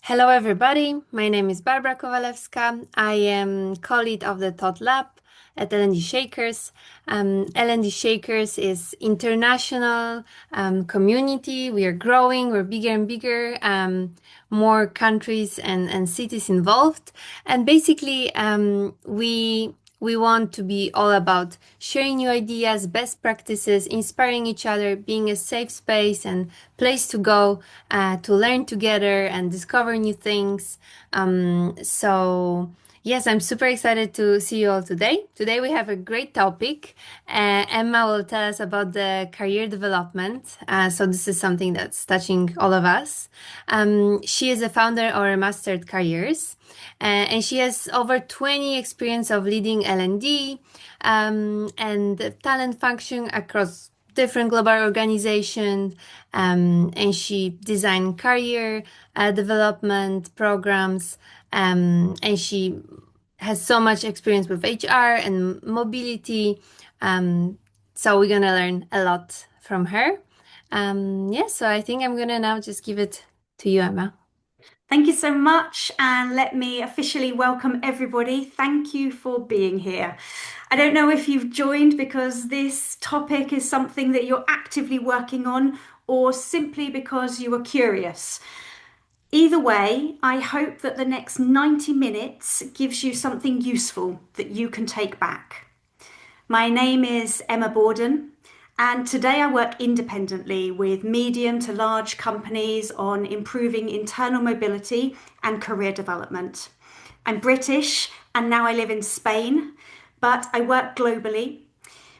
Hello, everybody. My name is Barbara Kowalewska. I am co-lead of the ThoughtLab at L&D Shakers. L&D Shakers is international community. We are growing. We're bigger and bigger. More countries and cities involved. And basically, we want to be all about sharing new ideas, best practices, inspiring each other, being a safe space and place to go to learn together and discover new things. Yes, I'm super excited to see you all today. Today we have a great topic. Emma will tell us about the career development. So this is something that's touching all of us. She is a founder of her Mastered Careers. And she has over 20 experience of leading L&D and the talent function across different global organizations. And she designed career development programs. And she has so much experience with HR and mobility. So we're gonna learn a lot from her. So I think I'm gonna now just give it to you, Emma. Thank you so much, and let me officially welcome everybody. Thank you for being here. I don't know if you've joined because this topic is something that you're actively working on or simply because you are curious. Either way, I hope that the next 90 minutes gives you something useful that you can take back. My name is Emma Borden, and today I work independently with medium to large companies on improving internal mobility and career development. I'm British and now I live in Spain, but I work globally.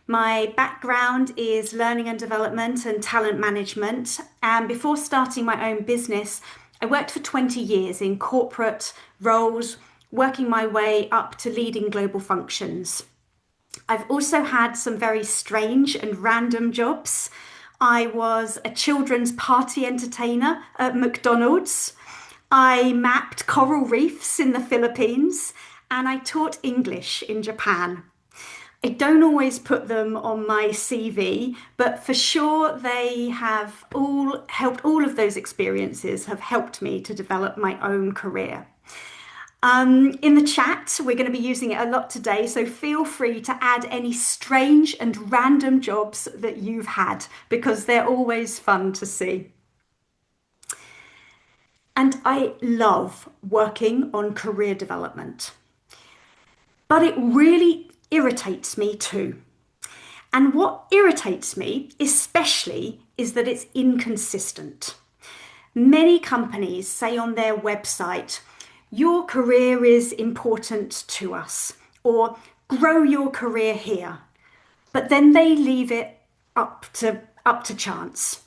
My background is learning and development and talent management, and before starting my own business, I worked for 20 years in corporate roles, working my way up to leading global functions. I've also had some very strange and random jobs. I was a children's party entertainer at McDonald's. I mapped coral reefs in the Philippines, and I taught English in Japan. I don't always put them on my CV, but for sure they have all helped, all of those experiences have helped me to develop my own career. In the chat, we're going to be using it a lot today, so feel free to add any strange and random jobs that you've had because they're always fun to see. And I love working on career development, but it really irritates me too. And what irritates me especially is that it's inconsistent. Many companies say on their website, your career is important to us, or grow your career here. But then they leave it up to chance.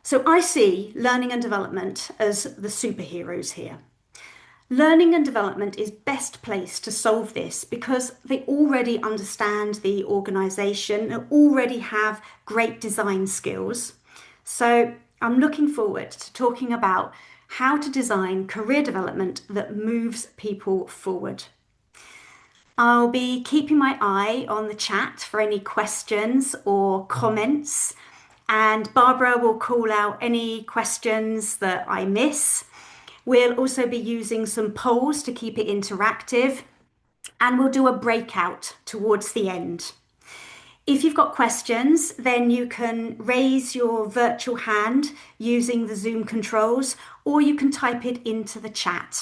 So I see learning and development as the superheroes here. Learning and development is best placed to solve this because they already understand the organization, they already have great design skills. So I'm looking forward to talking about how to design career development that moves people forward. I'll be keeping my eye on the chat for any questions or comments, and Barbara will call out any questions that I miss. We'll also be using some polls to keep it interactive, and we'll do a breakout towards the end. If you've got questions, then you can raise your virtual hand using the Zoom controls, or you can type it into the chat.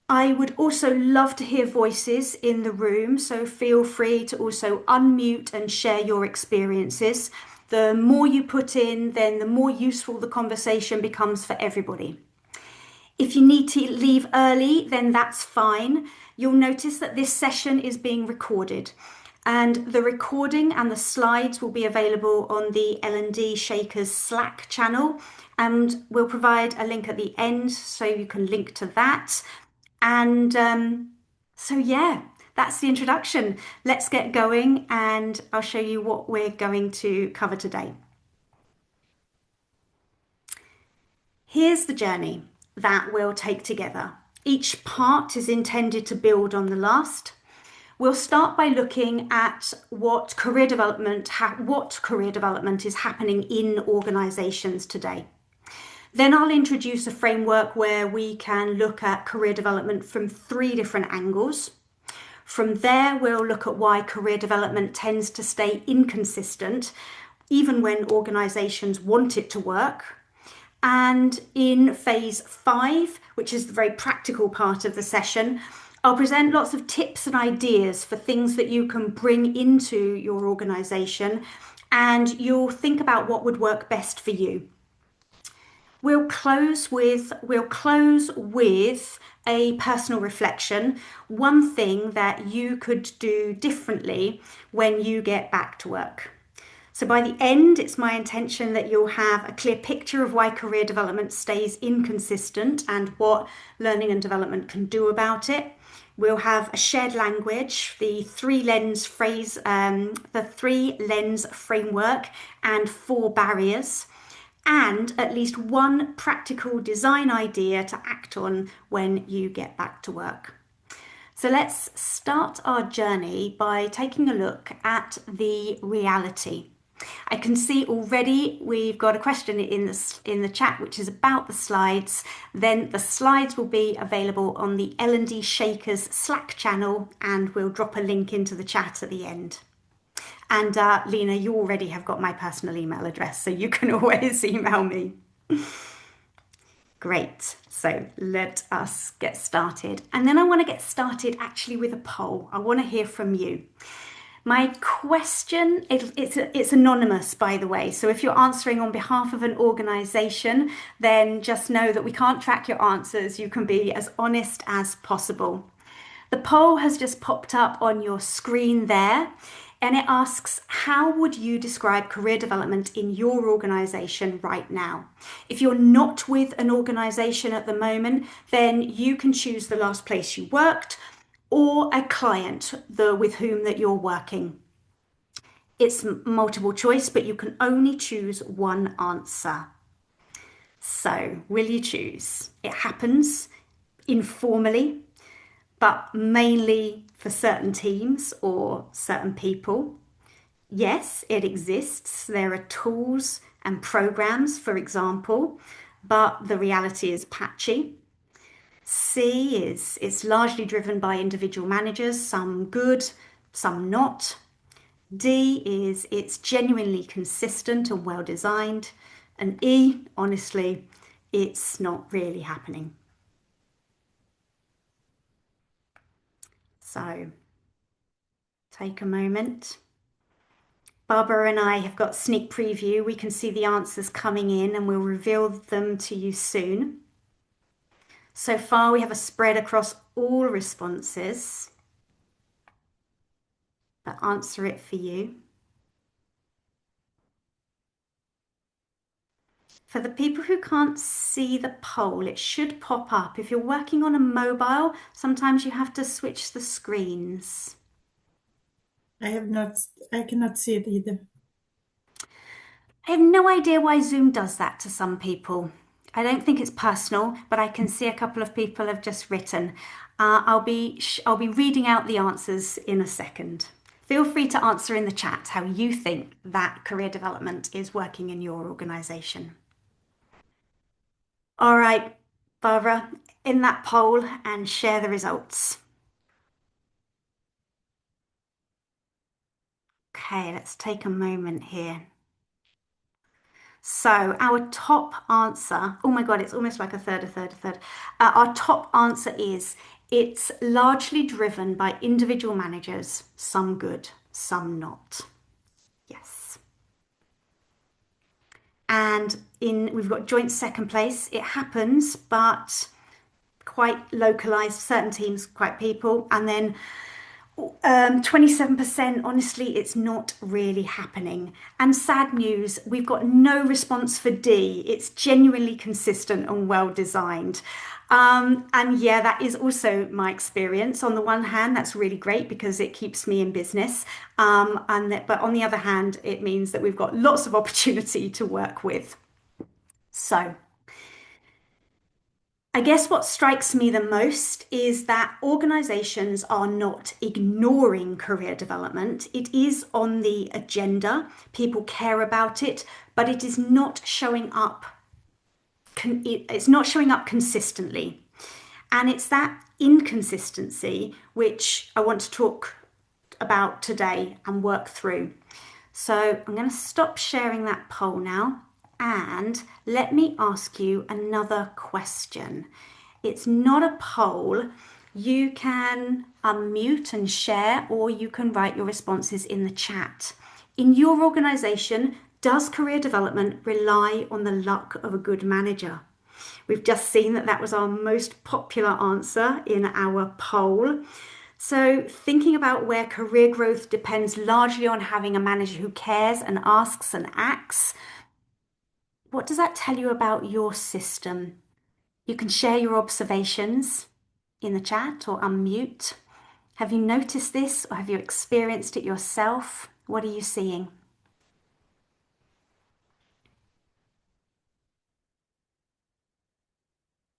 I would also love to hear voices in the room, so feel free to also unmute and share your experiences. The more you put in, then the more useful the conversation becomes for everybody. If you need to leave early, then that's fine. You'll notice that this session is being recorded, and the recording and the slides will be available on the L&D Shakers Slack channel, and we'll provide a link at the end so you can link to that. And yeah, that's the introduction. Let's get going, and I'll show you what we're going to cover today. Here's the journey that we'll take together. Each part is intended to build on the last. We'll start by looking at what career development is happening in organizations today. Then I'll introduce a framework where we can look at career development from three different angles. From there, we'll look at why career development tends to stay inconsistent, even when organizations want it to work. And in phase 5, which is the very practical part of the session, I'll present lots of tips and ideas for things that you can bring into your organization, and you'll think about what would work best for you. We'll close with a personal reflection, one thing that you could do differently when you get back to work. So by the end, it's my intention that you'll have a clear picture of why career development stays inconsistent and what learning and development can do about it. We'll have a shared language, the three lens framework, and 4 barriers, and at least one practical design idea to act on when you get back to work. So let's start our journey by taking a look at the reality. I can see already we've got a question in the chat, which is about the slides. Then the slides will be available on the L&D Shakers Slack channel, and we'll drop a link into the chat at the end. And Lena, you already have got my personal email address, so you can always email me. Great. So let us get started. And then I want to get started actually with a poll. I want to hear from you. My question, it's anonymous, by the way. So if you're answering on behalf of an organization, then just know that we can't track your answers. You can be as honest as possible. The poll has just popped up on your screen there, and it asks, how would you describe career development in your organization right now? If you're not with an organization at the moment, then you can choose the last place you worked or a client with whom that you're working. It's multiple choice, but you can only choose one answer. So, will you choose? It happens informally, but mainly for certain teams or certain people. Yes, it exists. There are tools and programs, for example, but the reality is patchy. C is it's largely driven by individual managers, some good, some not. D is it's genuinely consistent and well designed. And E, honestly, it's not really happening. So take a moment. Barbara and I have got sneak preview. We can see the answers coming in and we'll reveal them to you soon. So far, we have a spread across all responses that answer it for you. For the people who can't see the poll, it should pop up. If you're working on a mobile, sometimes you have to switch the screens. I cannot see it either. I have no idea why Zoom does that to some people. I don't think it's personal, but I can see a couple of people have just written. I'll be reading out the answers in a second. Feel free to answer in the chat how you think that career development is working in your organization. All right, Barbara, in that poll and share the results. Okay, let's take a moment here. So our top answer, oh my God, it's almost like a third. Our top answer is it's largely driven by individual managers, some good, some not. Yes. And we've got joint second place. It happens, but quite localized, certain teams, quite people. And then 27%, honestly, it's not really happening. And sad news, we've got no response for D. It's genuinely consistent and well designed. And yeah, that is also my experience. On the one hand, that's really great because it keeps me in business. But on the other hand, it means that we've got lots of opportunity to work with. So I guess what strikes me the most is that organizations are not ignoring career development. It is on the agenda, people care about it, but it is not showing up it's not showing up consistently. And it's that inconsistency which I want to talk about today and work through. So I'm going to stop sharing that poll now and let me ask you another question. It's not a poll. You can unmute and share, or you can write your responses in the chat. In your organisation, does career development rely on the luck of a good manager? We've just seen that that was our most popular answer in our poll. So, thinking about where career growth depends largely on having a manager who cares and asks and acts, what does that tell you about your system? You can share your observations in the chat or unmute. Have you noticed this or have you experienced it yourself? What are you seeing?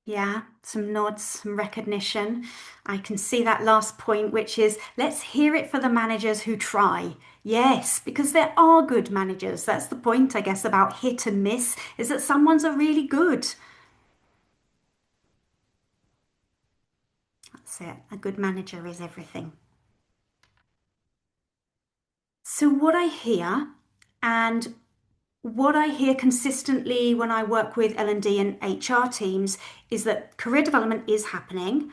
Yeah, some nods, some recognition. I can see that last point, which is let's hear it for the managers who try. Yes, because there are good managers. That's the point, I guess, about hit and miss, is that some ones are really good. That's it. A good manager is everything. So, what I hear and what I hear consistently when I work with L&D and HR teams is that career development is happening.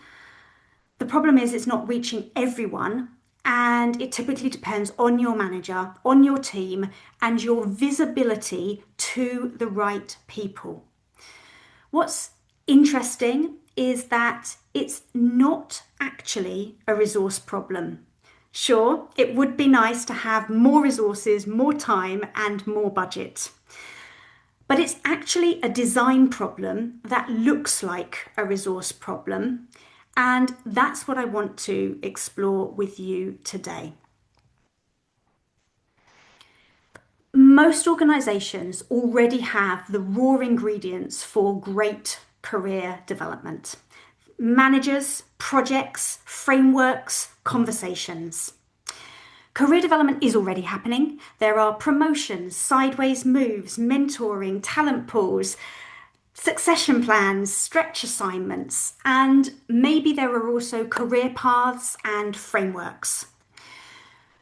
The problem is it's not reaching everyone, and it typically depends on your manager, on your team, and your visibility to the right people. What's interesting is that it's not actually a resource problem. Sure, it would be nice to have more resources, more time, and more budget. But it's actually a design problem that looks like a resource problem. And that's what I want to explore with you today. Most organizations already have the raw ingredients for great career development: managers, projects, frameworks, conversations. Career development is already happening. There are promotions, sideways moves, mentoring, talent pools, succession plans, stretch assignments, and maybe there are also career paths and frameworks.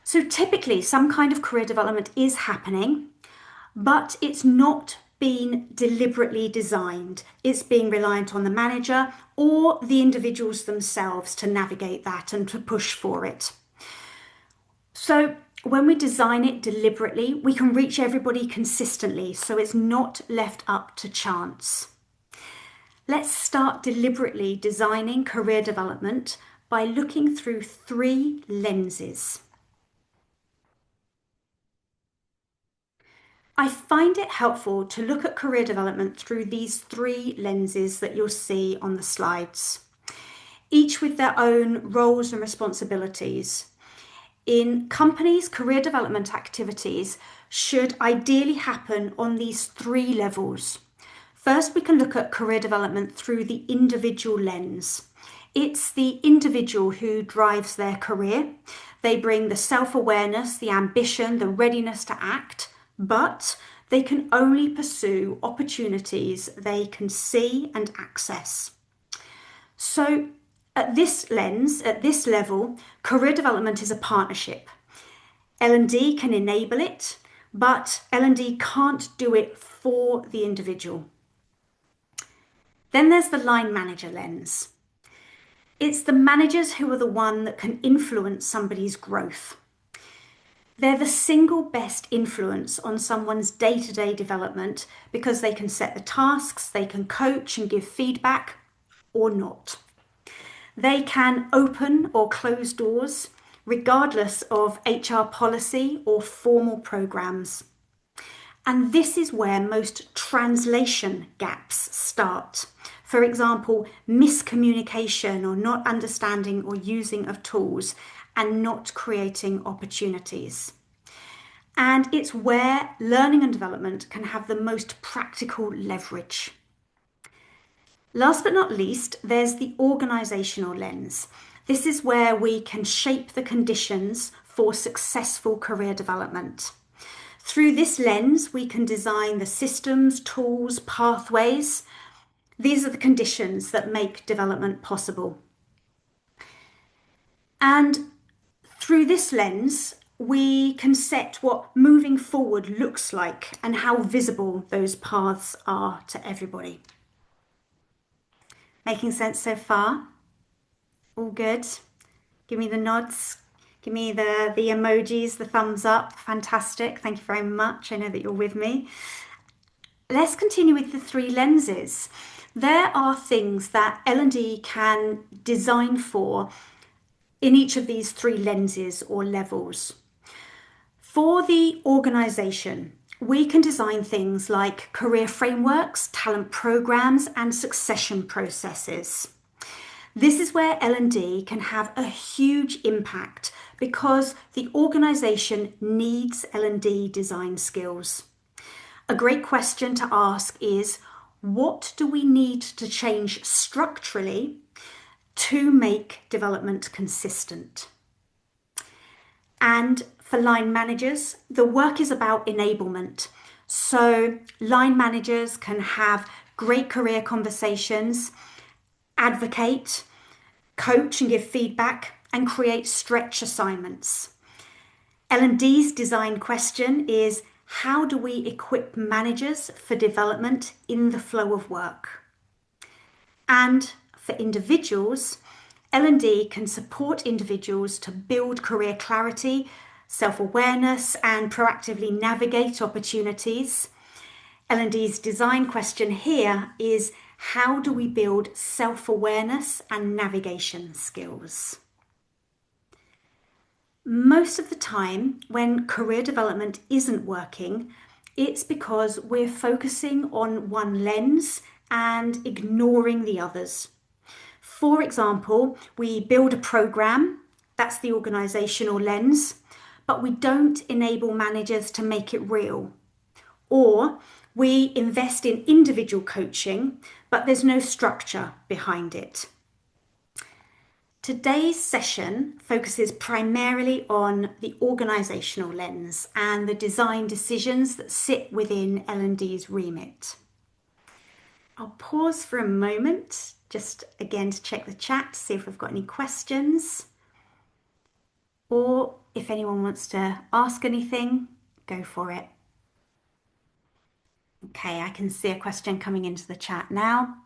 So typically, some kind of career development is happening, but it's not been deliberately designed. It's being reliant on the manager or the individuals themselves to navigate that and to push for it. So when we design it deliberately, we can reach everybody consistently, so it's not left up to chance. Let's start deliberately designing career development by looking through 3 lenses. I find it helpful to look at career development through these 3 lenses that you'll see on the slides, each with their own roles and responsibilities. In companies, career development activities should ideally happen on these 3 levels. First, we can look at career development through the individual lens. It's the individual who drives their career. They bring the self-awareness, the ambition, the readiness to act, but they can only pursue opportunities they can see and access. So at this lens, at this level, career development is a partnership. L&D can enable it, but L&D can't do it for the individual. Then there's the line manager lens. It's the managers who are the one that can influence somebody's growth. They're the single best influence on someone's day-to-day development because they can set the tasks, they can coach and give feedback, or not. They can open or close doors regardless of HR policy or formal programs. And this is where most translation gaps start. For example, miscommunication or not understanding or using of tools and not creating opportunities. And it's where learning and development can have the most practical leverage. Last but not least, there's the organisational lens. This is where we can shape the conditions for successful career development. Through this lens, we can design the systems, tools, pathways, These are the conditions that make development possible. And through this lens, we can set what moving forward looks like and how visible those paths are to everybody. Making sense so far? All good? Give me the nods. Give me the emojis, the thumbs up. Fantastic. Thank you very much. I know that you're with me. Let's continue with the three lenses. There are things that L&D can design for in each of these three lenses or levels. For the organisation, we can design things like career frameworks, talent programs, and succession processes. This is where L&D can have a huge impact because the organisation needs L&D design skills. A great question to ask is, what do we need to change structurally to make development consistent? And for line managers, the work is about enablement. So line managers can have great career conversations, advocate, coach and give feedback, and create stretch assignments. L&D's design question is, how do we equip managers for development in the flow of work? And for individuals, L&D can support individuals to build career clarity, self-awareness, and proactively navigate opportunities. L&D's design question here is, how do we build self-awareness and navigation skills? Most of the time, when career development isn't working, it's because we're focusing on one lens and ignoring the others. For example, we build a program, that's the organisational lens, but we don't enable managers to make it real. Or we invest in individual coaching, but there's no structure behind it. Today's session focuses primarily on the organisational lens and the design decisions that sit within L&D's remit. I'll pause for a moment, just again to check the chat, to see if we've got any questions. Or if anyone wants to ask anything, go for it. Okay, I can see a question coming into the chat now.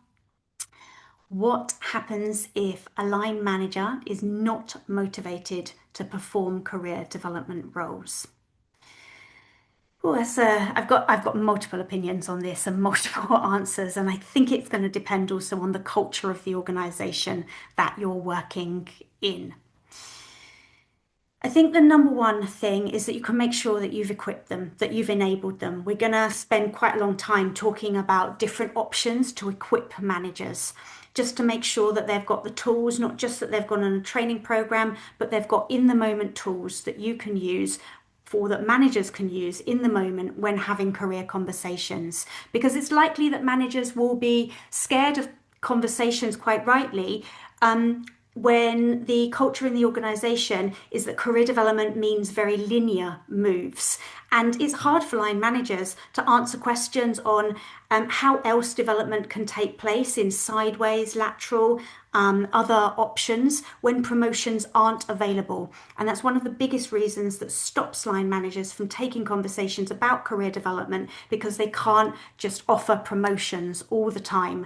What happens if a line manager is not motivated to perform career development roles? Oh, I've got multiple opinions on this and multiple answers, and I think it's going to depend also on the culture of the organisation that you're working in. I think the number one thing is that you can make sure that you've equipped them, that you've enabled them. We're going to spend quite a long time talking about different options to equip managers, just to make sure that they've got the tools, not just that they've gone on a training program, but they've got in the moment tools that you can use, or that managers can use in the moment when having career conversations. Because it's likely that managers will be scared of conversations, quite rightly, when the culture in the organisation is that career development means very linear moves. And it's hard for line managers to answer questions on how else development can take place in sideways, lateral, other options when promotions aren't available. And that's one of the biggest reasons that stops line managers from taking conversations about career development, because they can't just offer promotions all the time.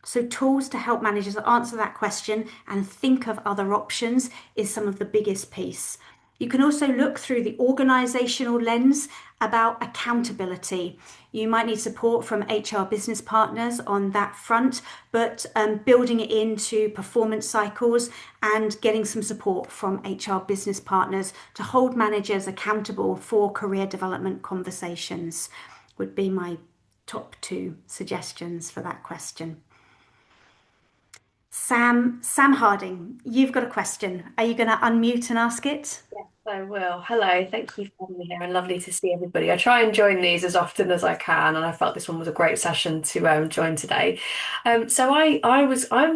So tools to help managers answer that question and think of other options is some of the biggest piece. You can also look through the organisational lens about accountability. You might need support from HR business partners on that front, but building it into performance cycles and getting some support from HR business partners to hold managers accountable for career development conversations would be my top two suggestions for that question. Sam Harding, you've got a question. Are you going to unmute and ask it? Yes, I will. Hello, thank you for having me here and lovely to see everybody. I try and join these as often as I can, and I felt this one was a great session to join today. I'm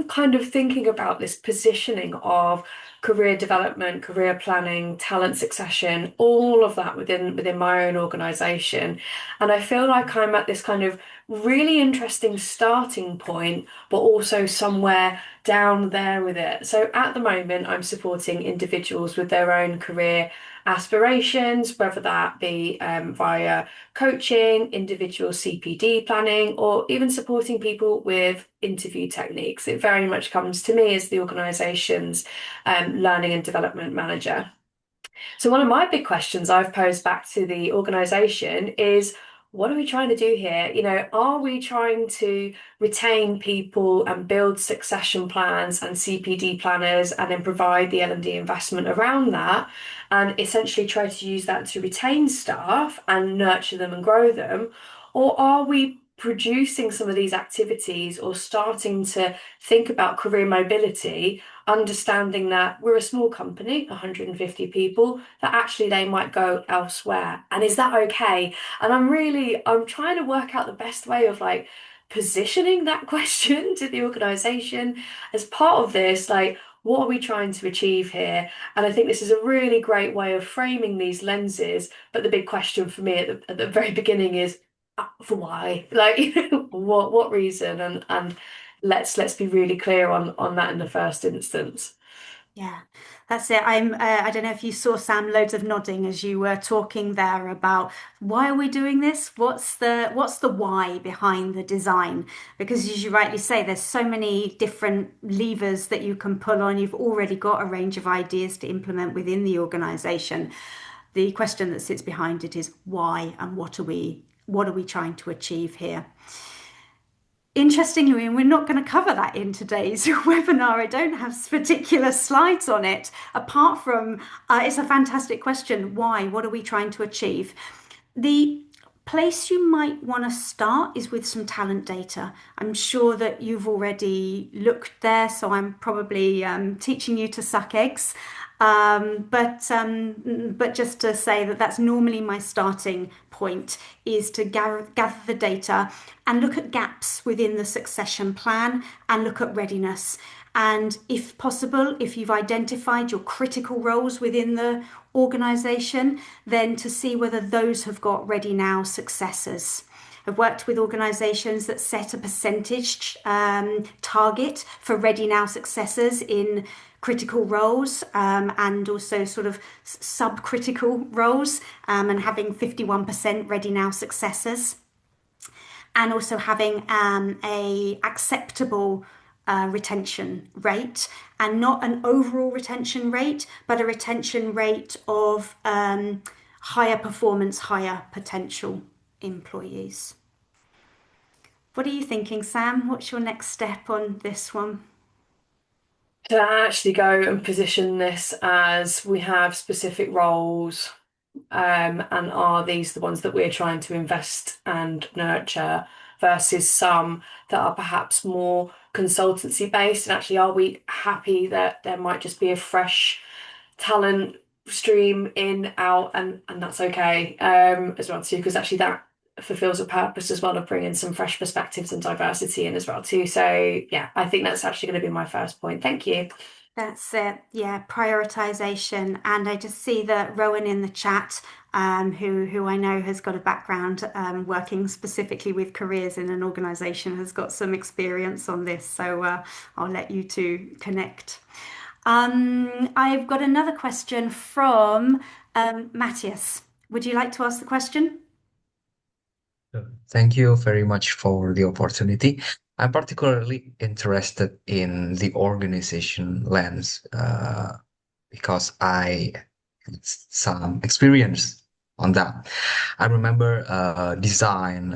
kind of thinking about this positioning of career development, career planning, talent succession, all of that within my own organization. And I feel like I'm at this kind of really interesting starting point, but also somewhere down there with it. So at the moment, I'm supporting individuals with their own career aspirations, whether that be via coaching, individual CPD planning, or even supporting people with interview techniques. It very much comes to me as the organisation's learning and development manager. So, one of my big questions I've posed back to the organisation is, what are we trying to do here? Are we trying to retain people and build succession plans and CPD planners and then provide the L&D investment around that and essentially try to use that to retain staff and nurture them and grow them? Or are we producing some of these activities or starting to think about career mobility, understanding that we're a small company, 150 people, that actually they might go elsewhere? And is that okay? And I'm trying to work out the best way of like positioning that question to the organization as part of this, like, what are we trying to achieve here? And I think this is a really great way of framing these lenses. But the big question for me at the very beginning is, for why? Like, what reason? And let's be really clear on that in the first instance. Yeah, that's it. I don't know if you saw Sam, loads of nodding as you were talking there about why are we doing this? What's the why behind the design? Because as you rightly say, there's so many different levers that you can pull on. You've already got a range of ideas to implement within the organization. The question that sits behind it is why and what are we trying to achieve here? Interestingly, and we're not going to cover that in today's webinar. I don't have particular slides on it, apart from it's a fantastic question. Why? What are we trying to achieve? The place you might want to start is with some talent data. I'm sure that you've already looked there, so I'm probably teaching you to suck eggs. But just to say that that's normally my starting point is to gather the data and look at gaps within the succession plan and look at readiness. And if possible, if you've identified your critical roles within the organisation, then to see whether those have got ready now successors. I've worked with organisations that set a percentage target for ready now successors in critical roles and also sort of subcritical roles and having 51% ready now successors and also having a acceptable retention rate and not an overall retention rate, but a retention rate of higher performance, higher potential employees. What are you thinking, Sam? What's your next step on this one? To actually go and position this as we have specific roles, and are these the ones that we're trying to invest and nurture versus some that are perhaps more consultancy based? And actually, are we happy that there might just be a fresh talent stream in, out, and that's okay as well too, because actually that fulfills a purpose as well of bringing some fresh perspectives and diversity in as well too. So yeah, I think that's actually going to be my first point. Thank you. That's it. Yeah, prioritization. And I just see that Rowan in the chat, who I know has got a background working specifically with careers in an organization, has got some experience on this. So I'll let you two connect. I've got another question from Matthias. Would you like to ask the question? Thank you very much for the opportunity. I'm particularly interested in the organization lens because I had some experience on that. I remember design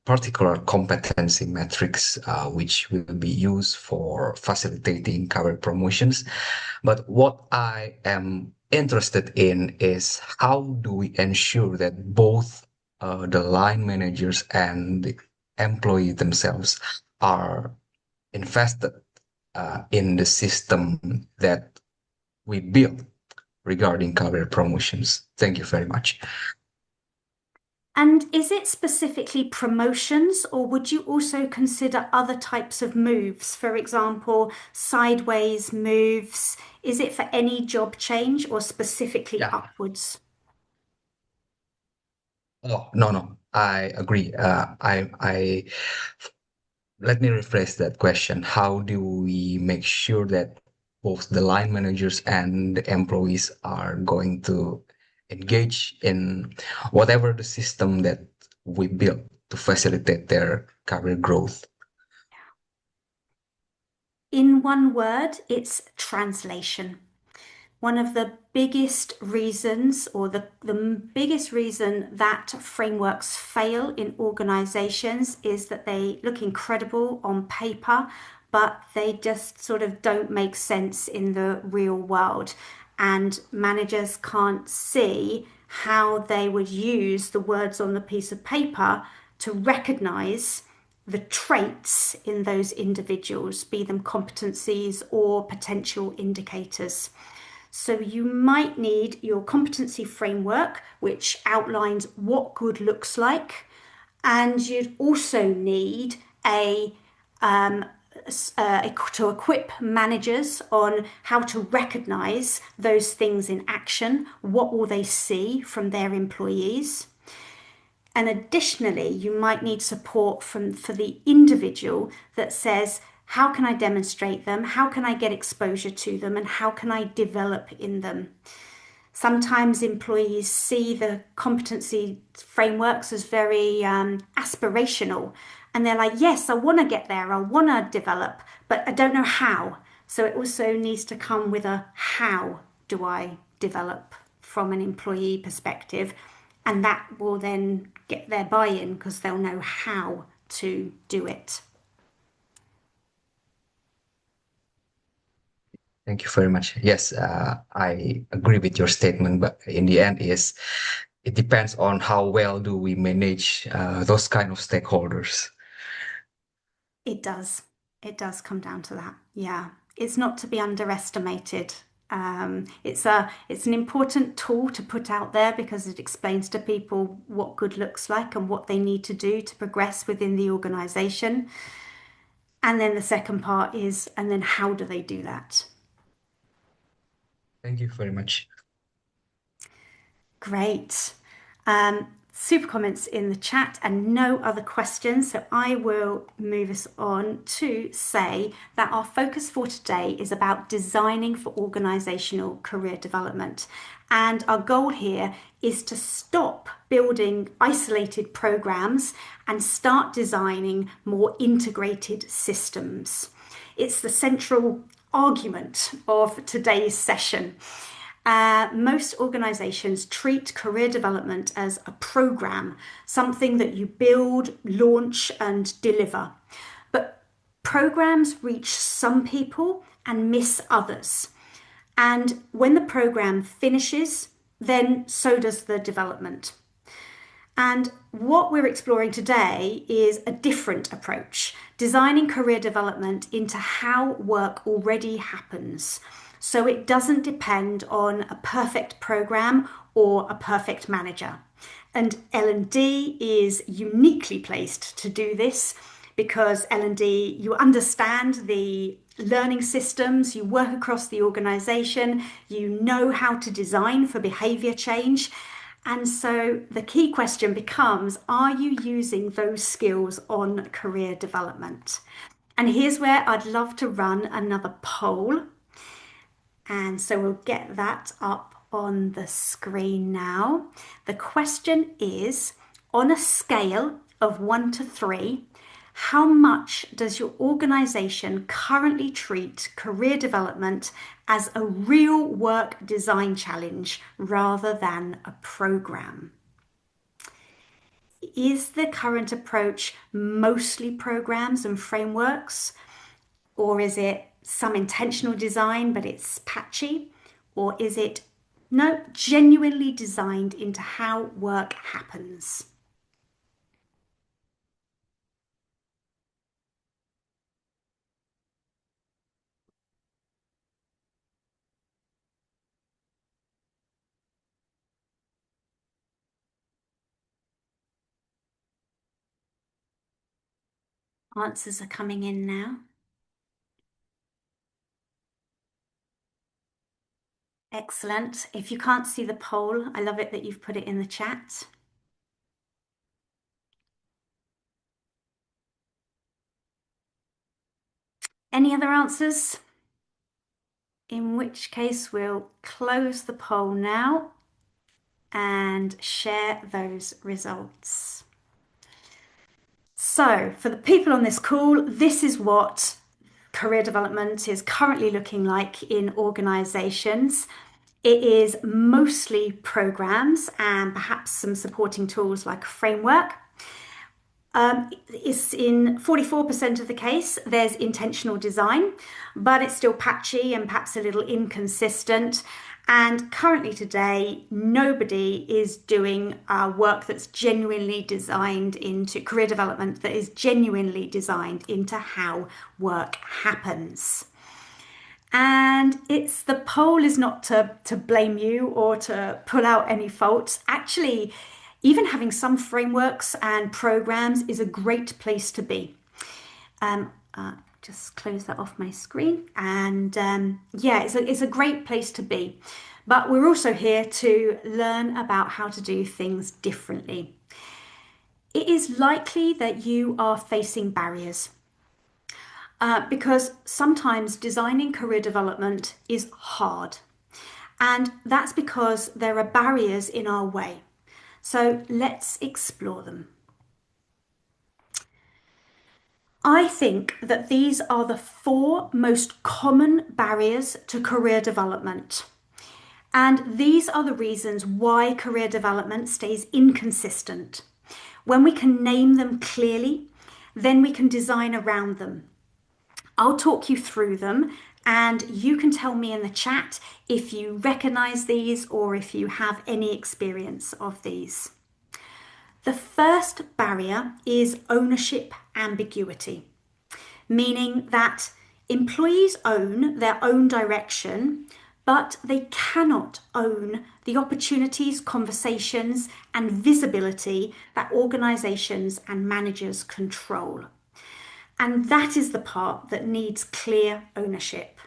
particular competency metrics which will be used for facilitating career promotions. But what I am interested in is how do we ensure that both the line managers and the employees themselves are invested in the system that we build regarding career promotions. Thank you very much. And is it specifically promotions, or would you also consider other types of moves? For example, sideways moves. Is it for any job change or specifically Yeah. upwards? Oh, no, no, I agree. Let me rephrase that question. How do we make sure that both the line managers and the employees are going to engage in whatever the system that we built to facilitate their career growth? In one word, it's translation. One of the biggest reasons, or the biggest reason that frameworks fail in organizations is that they look incredible on paper, but they just sort of don't make sense in the real world. And managers can't see how they would use the words on the piece of paper to recognize the traits in those individuals, be them competencies or potential indicators. So you might need your competency framework, which outlines what good looks like, and you'd also need um, to equip managers on how to recognize those things in action. What will they see from their employees? And additionally, you might need support for the individual that says, how can I demonstrate them? How can I get exposure to them? And how can I develop in them? Sometimes employees see the competency frameworks as very aspirational. And they're like, yes, I want to get there, I want to develop, but I don't know how. So it also needs to come with a how do I develop from an employee perspective. And that will then get their buy in because they'll know how to do it. Thank you very much. Yes, I agree with your statement, but in the end, is it depends on how well do we manage those kind of stakeholders. It does. It does come down to that. Yeah. It's not to be underestimated. It's an important tool to put out there because it explains to people what good looks like and what they need to do to progress within the organization. And then the second part is, and then how do they do that? Thank you very much. Great. Super comments in the chat and no other questions. So I will move us on to say that our focus for today is about designing for organizational career development. And our goal here is to stop building isolated programs and start designing more integrated systems. It's the central argument of today's session. Most organizations treat career development as a program, something that you build, launch, and deliver. But programs reach some people and miss others. And when the program finishes, then so does the development. And what we're exploring today is a different approach, designing career development into how work already happens. So it doesn't depend on a perfect program or a perfect manager. And L&D is uniquely placed to do this because L&D, you understand the learning systems, you work across the organization, you know how to design for behavior change. And so the key question becomes, are you using those skills on career development? And here's where I'd love to run another poll. And so we'll get that up on the screen now. The question is, on a scale of 1 to 3, how much does your organization currently treat career development as a real work design challenge rather than a program? Is the current approach mostly programs and frameworks? Or is it some intentional design, but it's patchy? Or is it, no, genuinely designed into how work happens? Answers are coming in now. Excellent. If you can't see the poll, I love it that you've put it in the chat. Any other answers? In which case, we'll close the poll now and share those results. So, for the people on this call, this is what career development is currently looking like in organizations. It is mostly programs and perhaps some supporting tools like a framework. It's in 44% of the case, there's intentional design, but it's still patchy and perhaps a little inconsistent. And currently today, nobody is doing work that's genuinely designed into career development, that is genuinely designed into how work happens. And the poll is not to blame you or to pull out any faults. Actually, even having some frameworks and programs is a great place to be. Just close that off my screen. And yeah, it's a great place to be. But we're also here to learn about how to do things differently. It is likely that you are facing barriers. Because sometimes designing career development is hard. And that's because there are barriers in our way. So let's explore them. I think that these are the 4 most common barriers to career development. And these are the reasons why career development stays inconsistent. When we can name them clearly, then we can design around them. I'll talk you through them and you can tell me in the chat if you recognize these or if you have any experience of these. The first barrier is ownership ambiguity, meaning that employees own their own direction, but they cannot own the opportunities, conversations, and visibility that organizations and managers control. And that is the part that needs clear ownership.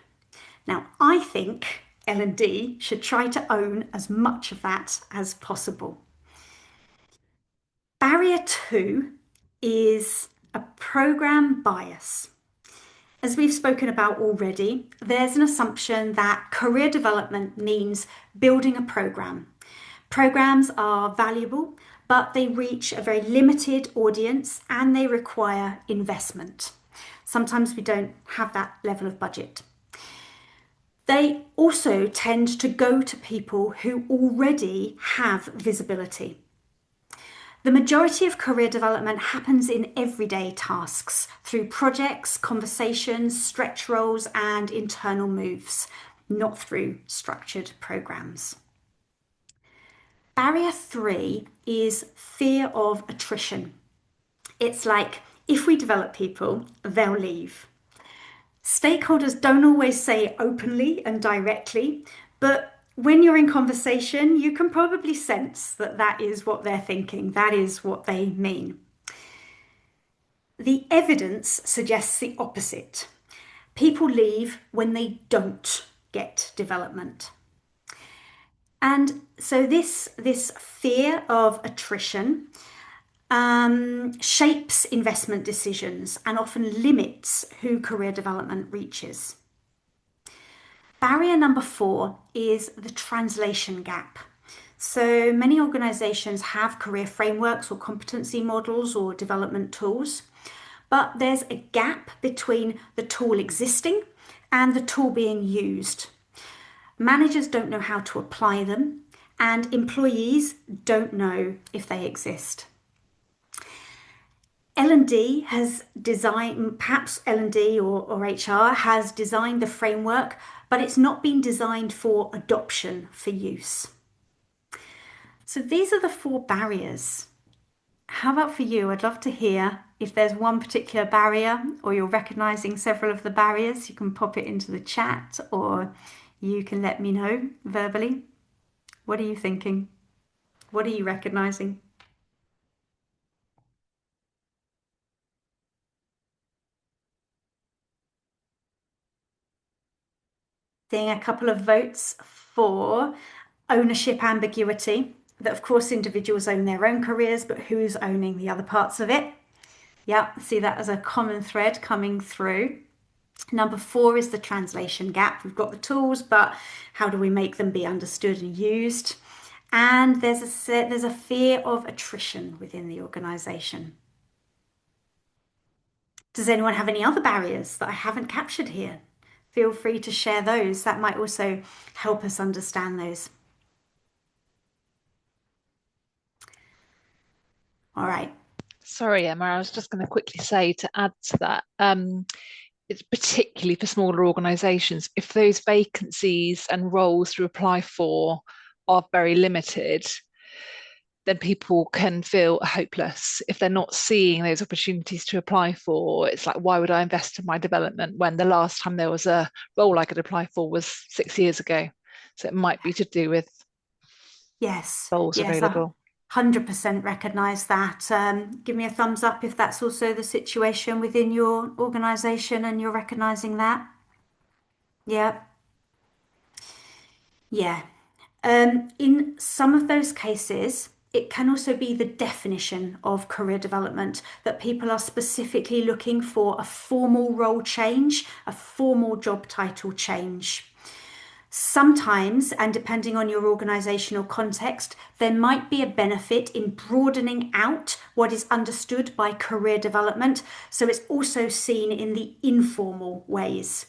Now, I think L&D should try to own as much of that as possible. Barrier 2 is a program bias. As we've spoken about already, there's an assumption that career development means building a program. Programs are valuable, but they reach a very limited audience and they require investment. Sometimes we don't have that level of budget. They also tend to go to people who already have visibility. The majority of career development happens in everyday tasks through projects, conversations, stretch roles, and internal moves, not through structured programs. Barrier 3 is fear of attrition. It's like, if we develop people, they'll leave. Stakeholders don't always say openly and directly, but when you're in conversation, you can probably sense that that is what they're thinking, that is what they mean. The evidence suggests the opposite. People leave when they don't get development. And so this fear of attrition shapes investment decisions and often limits who career development reaches. Barrier number 4 is the translation gap. So many organizations have career frameworks or competency models or development tools, but there's a gap between the tool existing and the tool being used. Managers don't know how to apply them, and employees don't know if they exist. L&D has designed, perhaps L&D or HR has designed the framework, but it's not been designed for adoption, for use. So these are the 4 barriers. How about for you? I'd love to hear if there's one particular barrier or you're recognizing several of the barriers. You can pop it into the chat or you can let me know verbally. What are you thinking? What are you recognizing? Seeing a couple of votes for ownership ambiguity, that of course individuals own their own careers, but who's owning the other parts of it? Yeah, see that as a common thread coming through. Number 4 is the translation gap. We've got the tools, but how do we make them be understood and used? And there's a fear of attrition within the organization. Does anyone have any other barriers that I haven't captured here? Feel free to share those. That might also help us understand those. All right. Sorry, Emma, I was just going to quickly say to add to that, it's particularly for smaller organisations, if those vacancies and roles to apply for are very limited, then people can feel hopeless if they're not seeing those opportunities to apply for. It's like, why would I invest in my development when the last time there was a role I could apply for was 6 years ago? So it might be to do with Yes, roles yes, I available. 100% recognise that. Give me a thumbs up if that's also the situation within your organisation and you're recognising that. Yeah, yeah. In some of those cases, it can also be the definition of career development that people are specifically looking for a formal role change, a formal job title change. Sometimes, and depending on your organizational context, there might be a benefit in broadening out what is understood by career development, so it's also seen in the informal ways.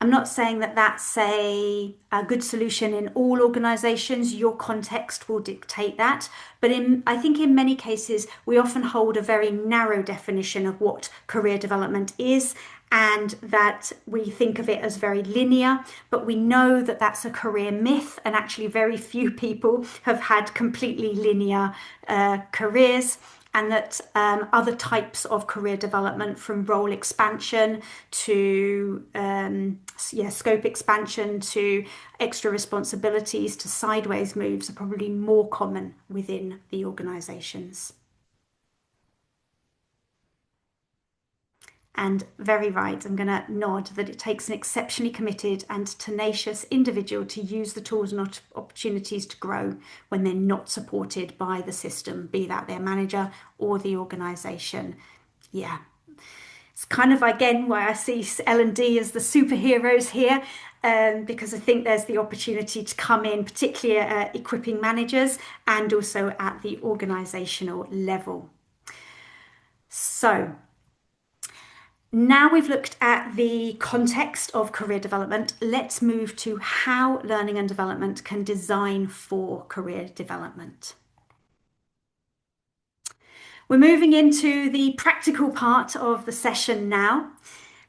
I'm not saying that that's a good solution in all organizations. Your context will dictate that. But I think in many cases, we often hold a very narrow definition of what career development is, and that we think of it as very linear. But we know that that's a career myth, and actually very few people have had completely linear careers. And that other types of career development, from role expansion to scope expansion to extra responsibilities to sideways moves, are probably more common within the organizations. And very right, I'm going to nod that it takes an exceptionally committed and tenacious individual to use the tools and opportunities to grow when they're not supported by the system, be that their manager or the organisation. Yeah, it's kind of, again, why I see L&D as the superheroes here, because I think there's the opportunity to come in, particularly equipping managers and also at the organisational level. So, now we've looked at the context of career development, let's move to how learning and development can design for career development. We're moving into the practical part of the session now,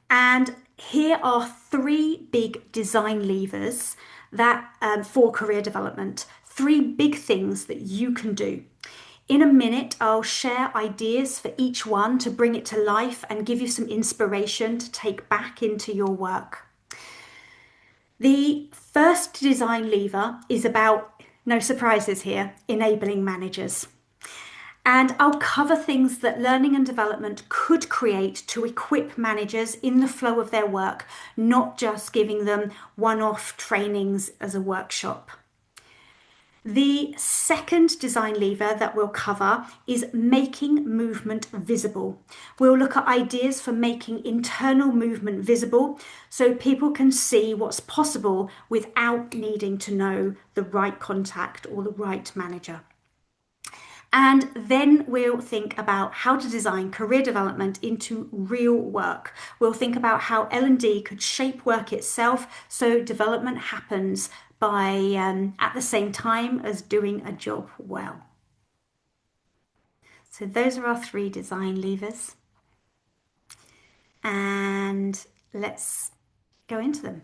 and here are 3 big design levers that for career development, 3 big things that you can do. In a minute, I'll share ideas for each one to bring it to life and give you some inspiration to take back into your work. The first design lever is about, no surprises here, enabling managers. And I'll cover things that learning and development could create to equip managers in the flow of their work, not just giving them one-off trainings as a workshop. The second design lever that we'll cover is making movement visible. We'll look at ideas for making internal movement visible so people can see what's possible without needing to know the right contact or the right manager. And then we'll think about how to design career development into real work. We'll think about how L&D could shape work itself so development happens by at the same time as doing a job well. So those are our 3 design levers. And let's go into them.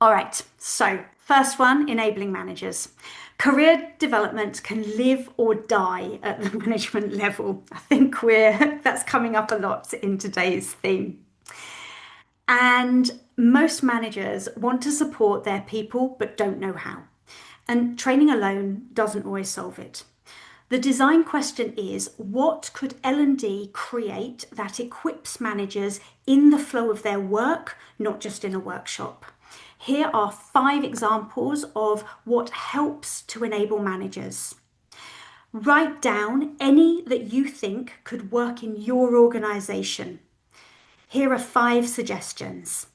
All right, so first one, enabling managers. Career development can live or die at the management level. I think that's coming up a lot in today's theme. And most managers want to support their people but don't know how. And training alone doesn't always solve it. The design question is, what could L&D create that equips managers in the flow of their work, not just in a workshop? Here are 5 examples of what helps to enable managers. Write down any that you think could work in your organisation. Here are 5 suggestions.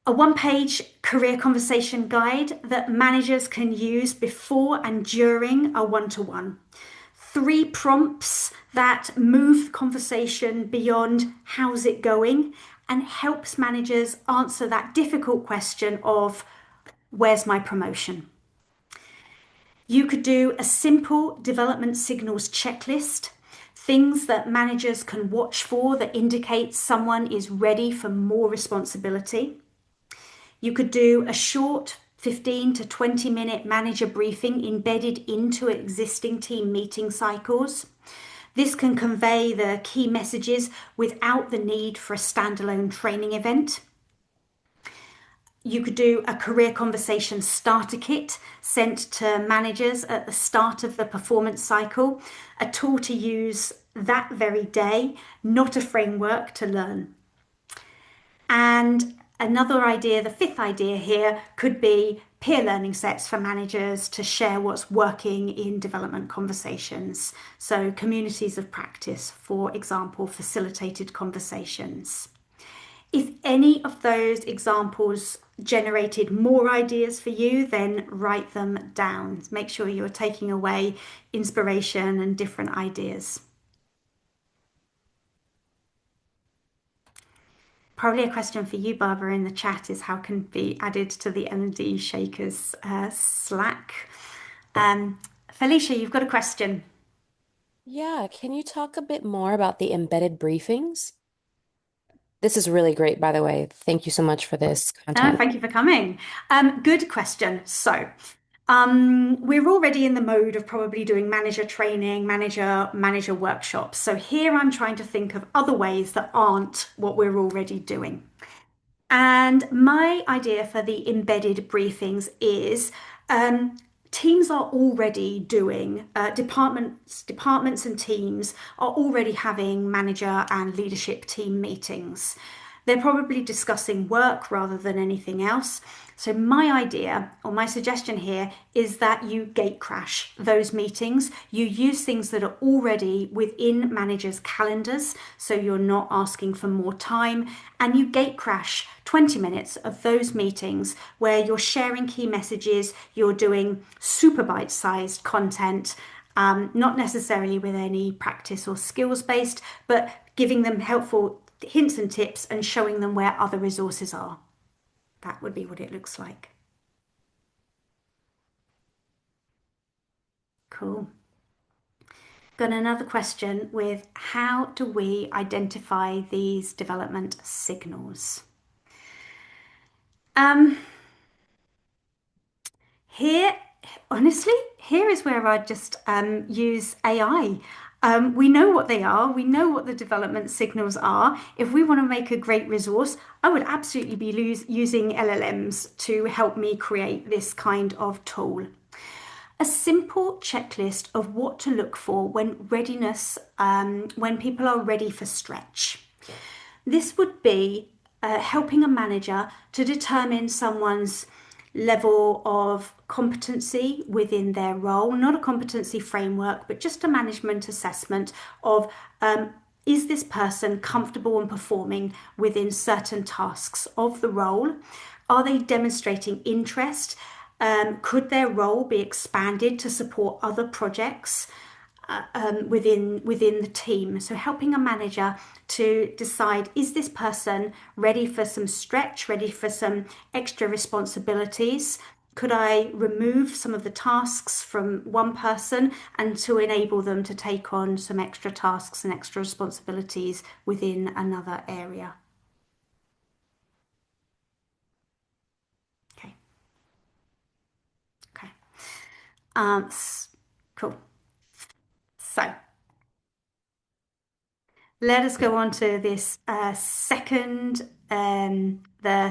A 1-page career conversation guide that managers can use before and during a one-to-one. 3 prompts that move the conversation beyond how's it going and helps managers answer that difficult question of where's my promotion? You could do a simple development signals checklist, things that managers can watch for that indicate someone is ready for more responsibility. You could do a short 15 to 20 minute manager briefing embedded into existing team meeting cycles. This can convey the key messages without the need for a standalone training event. You could do a career conversation starter kit sent to managers at the start of the performance cycle, a tool to use that very day, not a framework to learn. And another idea, the 5th idea here, could be peer learning sets for managers to share what's working in development conversations. So communities of practice, for example, facilitated conversations. If any of those examples generated more ideas for you, then write them down. Make sure you're taking away inspiration and different ideas. Probably a question for you, Barbara, in the chat is how can it be added to the L&D Shakers Slack? Felicia, you've got a question. Yeah, can you talk a bit more about the embedded briefings? This is really great, by the way. Thank you so much for this content. Thank you for coming. Good question. So, we're already in the mode of probably doing manager training, manager workshops. So here I'm trying to think of other ways that aren't what we're already doing. And my idea for the embedded briefings is teams are already doing, departments and teams are already having manager and leadership team meetings. They're probably discussing work rather than anything else. So my idea or my suggestion here is that you gate crash those meetings. You use things that are already within managers' calendars, so you're not asking for more time, and you gate crash 20 minutes of those meetings where you're sharing key messages, you're doing super bite-sized content, not necessarily with any practice or skills based, but giving them helpful hints and tips and showing them where other resources are. That would be what it looks like. Cool. Got another question with how do we identify these development signals? Here, honestly, here is where I just use AI. We know what they are. We know what the development signals are. If we want to make a great resource, I would absolutely be using LLMs to help me create this kind of tool. A simple checklist of what to look for when when people are ready for stretch. This would be helping a manager to determine someone's level of competency within their role, not a competency framework, but just a management assessment of is this person comfortable and performing within certain tasks of the role? Are they demonstrating interest? Could their role be expanded to support other projects within the team? So helping a manager to decide, is this person ready for some stretch, ready for some extra responsibilities? Could I remove some of the tasks from one person and to enable them to take on some extra tasks and extra responsibilities within another area? Okay. Cool. So let us go on to this the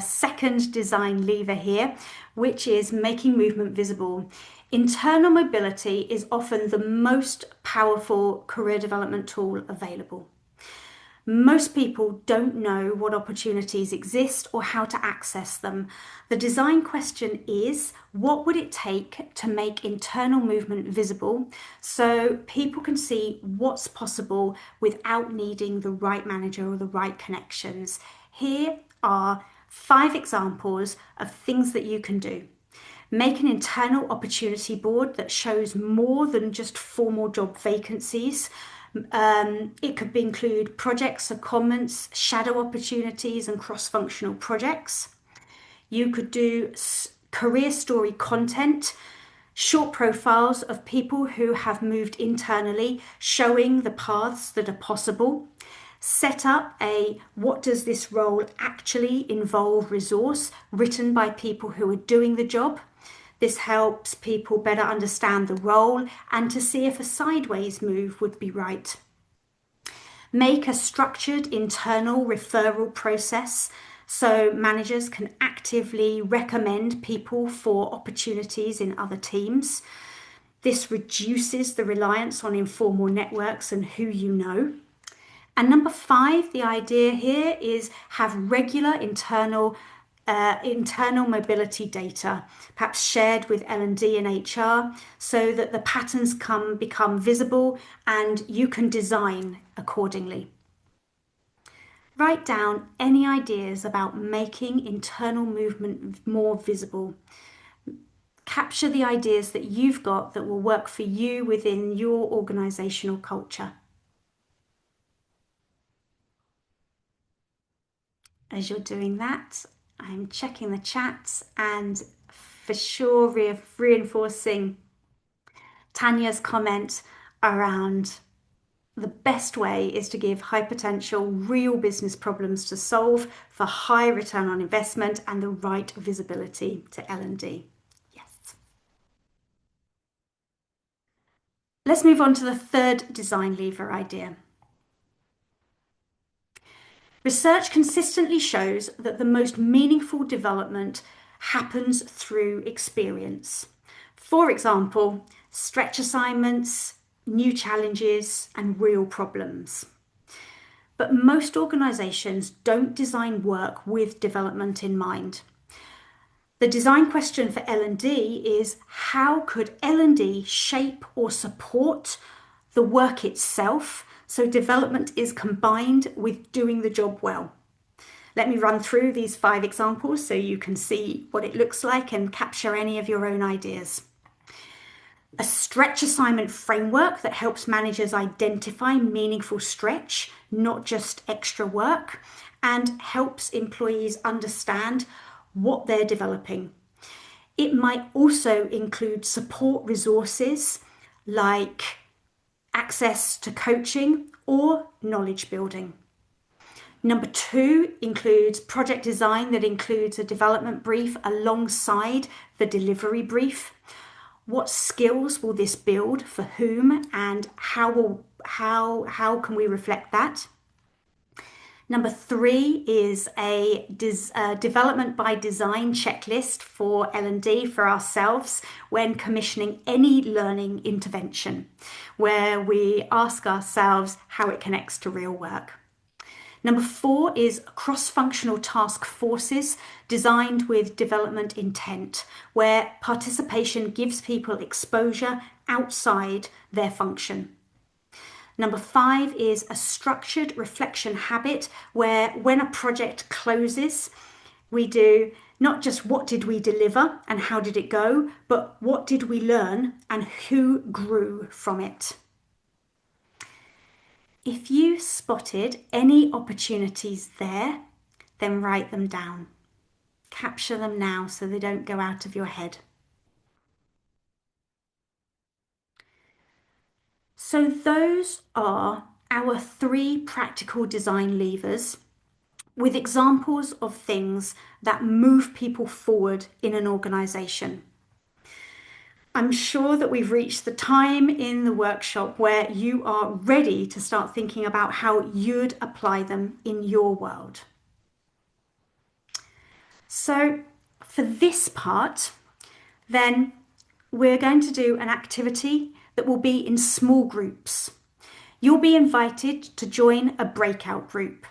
second design lever here, which is making movement visible. Internal mobility is often the most powerful career development tool available. Most people don't know what opportunities exist or how to access them. The design question is, what would it take to make internal movement visible so people can see what's possible without needing the right manager or the right connections? Here are 5 examples of things that you can do. Make an internal opportunity board that shows more than just formal job vacancies. It could include projects, secondments, shadow opportunities, and cross-functional projects. You could do career story content, short profiles of people who have moved internally, showing the paths that are possible. Set up a what does this role actually involve resource written by people who are doing the job. This helps people better understand the role and to see if a sideways move would be right. Make a structured internal referral process so managers can actively recommend people for opportunities in other teams. This reduces the reliance on informal networks and who you know. And number 5, the idea here is have regular internal mobility data, perhaps shared with L&D and HR, so that the patterns become visible and you can design accordingly. Write down any ideas about making internal movement more visible. Capture the ideas that you've got that will work for you within your organisational culture. As you're doing that, I'm checking the chats and for sure reinforcing Tanya's comment around the best way is to give high potential real business problems to solve for high return on investment and the right visibility to L&D. Yes. Let's move on to the third design lever idea. Research consistently shows that the most meaningful development happens through experience. For example, stretch assignments, new challenges, and real problems. But most organisations don't design work with development in mind. The design question for L&D is, how could L&D shape or support the work itself so development is combined with doing the job well? Let me run through these 5 examples so you can see what it looks like and capture any of your own ideas. A stretch assignment framework that helps managers identify meaningful stretch, not just extra work, and helps employees understand what they're developing. It might also include support resources like access to coaching or knowledge building. Number 2 includes project design that includes a development brief alongside the delivery brief. What skills will this build for whom and how can we reflect that? Number 3 is a development by design checklist for L&D for ourselves when commissioning any learning intervention, where we ask ourselves how it connects to real work. Number 4 is cross-functional task forces designed with development intent, where participation gives people exposure outside their function. Number 5 is a structured reflection habit, where when a project closes, we do not just what did we deliver and how did it go, but what did we learn and who grew from it. If you spotted any opportunities there, then write them down. Capture them now so they don't go out of your head. So those are our 3 practical design levers with examples of things that move people forward in an organisation. I'm sure that we've reached the time in the workshop where you are ready to start thinking about how you'd apply them in your world. So for this part, then we're going to do an activity that will be in small groups. you'll be invited to join a breakout group.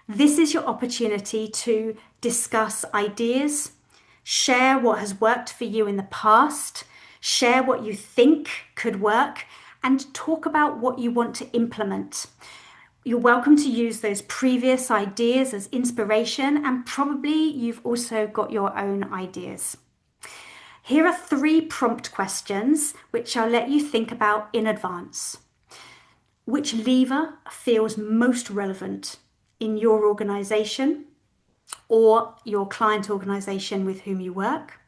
This is your opportunity to discuss ideas, share what has worked for you in the past, share what you think could work, and talk about what you want to implement. You're welcome to use those previous ideas as inspiration, and probably you've also got your own ideas. Here are 3 prompt questions which I'll let you think about in advance. Which lever feels most relevant in your organization or your client organization with whom you work?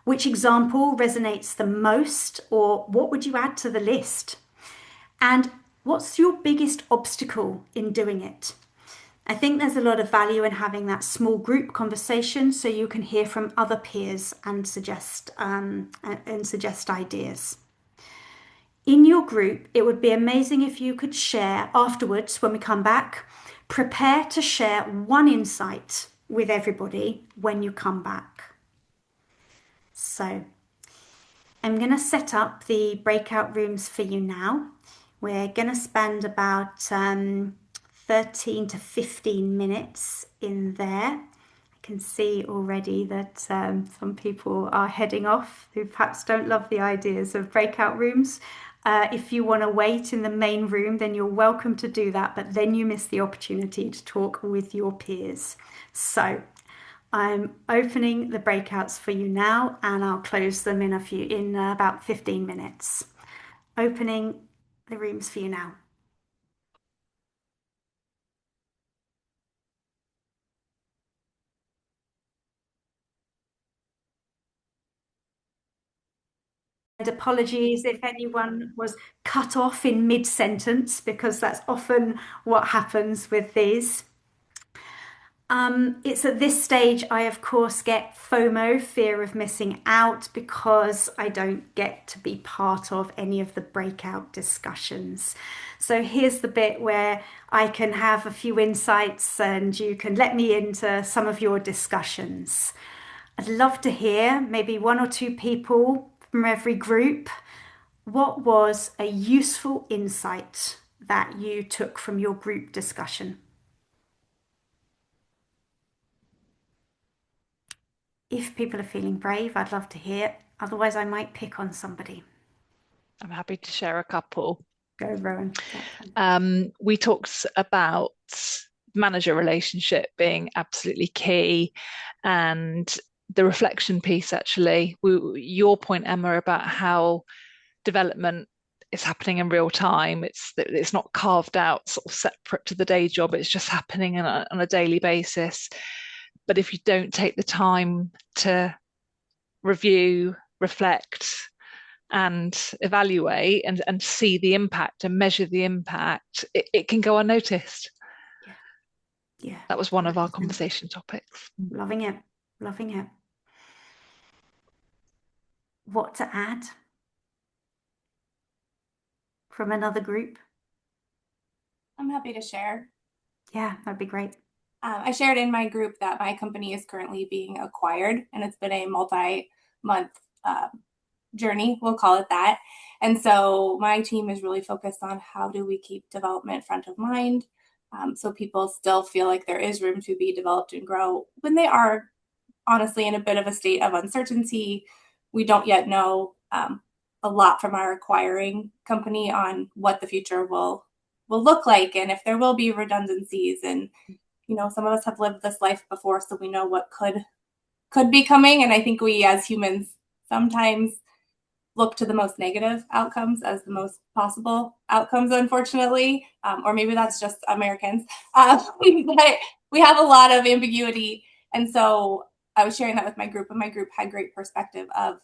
Which example resonates the most, or what would you add to the list? And what's your biggest obstacle in doing it? I think there's a lot of value in having that small group conversation so you can hear from other peers and suggest ideas. In your group, it would be amazing if you could share afterwards when we come back. Prepare to share 1 insight with everybody when you come back. So I'm going to set up the breakout rooms for you now. We're going to spend about 13 to 15 minutes in there. I can see already that some people are heading off who perhaps don't love the ideas of breakout rooms. If you want to wait in the main room, then you're welcome to do that, but then you miss the opportunity to talk with your peers. So I'm opening the breakouts for you now, and I'll close them in about 15 minutes. Opening the rooms for you now. And apologies if anyone was cut off in mid-sentence, because that's often what happens with these. It's at this stage I, of course, get FOMO, fear of missing out, because I don't get to be part of any of the breakout discussions. So here's the bit where I can have a few insights and you can let me into some of your discussions. I'd love to hear maybe 1 or 2 people from every group. What was a useful insight that you took from your group discussion? If people are feeling brave, I'd love to hear. Otherwise, I might pick on somebody. I'm happy to share a couple. Go, Rowan. We talked about manager relationship being absolutely key, and the reflection piece, actually. Your point, Emma, about how development is happening in real time. It's not carved out sort of separate to the day job. It's just happening on a daily basis. But if you don't take the time to review, reflect, and evaluate and see the impact and measure the impact, it can go unnoticed. Yeah. That was one of our conversation topics. Loving it. Loving it. What to add from another group? I'm happy to share. Yeah, that'd be great. I shared in my group that my company is currently being acquired, and it's been a multi-month journey, we'll call it that. And so my team is really focused on how do we keep development front of mind, so people still feel like there is room to be developed and grow when they are honestly in a bit of a state of uncertainty. We don't yet know a lot from our acquiring company on what the future will look like, and if there will be redundancies. And some of us have lived this life before, so we know what could be coming. And I think we as humans sometimes look to the most negative outcomes as the most possible outcomes, unfortunately. Or maybe that's just Americans. But we have a lot of ambiguity. And so I was sharing that with my group, and my group had great perspective of